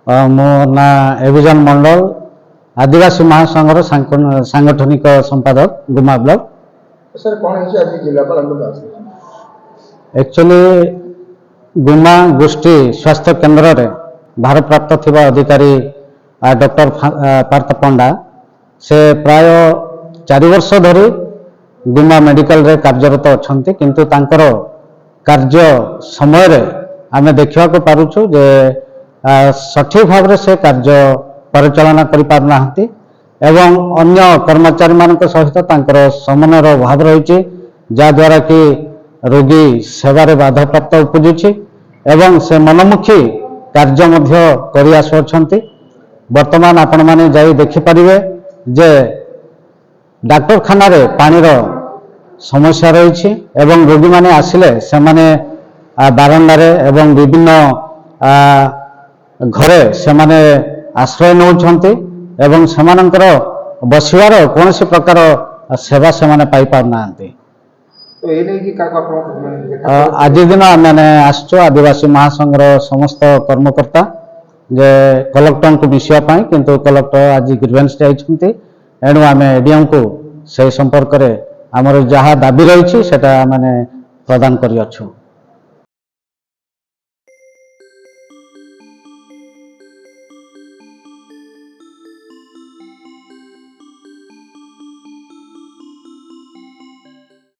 मो ना एविजन मंडल आदिवासी महासंघर सांगठनिक संपादक गुमा ब्लॉक। सर कौन है आज जिलापाल एक्चुअली गुमा गोष्ठी स्वास्थ्य केन्द्र रे भारप्राप्त थिबा अधिकारी डॉक्टर पार्थ पंडा से प्राय 4 वर्ष धरी गुमा मेडिकल रे कार्यरत अछंती किंतु तांकर कार्य समय रे आमे देखिवा को पारुछु जे सठिक भाव रे से कार्य परिचालना करि पारनाहंती एवं अन्य कर्मचारी मानक सहित तांकर समन्वयर अभाव रही जा द्वारा कि रोगी सेवारे बाधा प्राप्त उपजुछि एवं से मनमुखी कार्य मध्य करि आसुछंती। वर्तमान आपण माने जाई देखि परिबे जे डाक्तरखाना रे पानीर समस्या रही एवं रोगी माने आसिले से माने बारंडारे एवं विभिन्न घरे से माने आश्रय नौछंती एवं सेमानंकर बसिवार कौन से प्रकार सेवा से माने पाई पारनांती। तो ये नहीं कि आज दिन मैंने आसचो आदिवासी महासंघर समस्त कर्मकर्ता जे कलेक्टर को मिसिया पाई किंतु कलेक्टर आज ग्रीवेंस जाइछंती एणु आमे एडीएम को से संपर्क रे हमर जहा दाबी रही सेटा माने प्रदान करि अछु।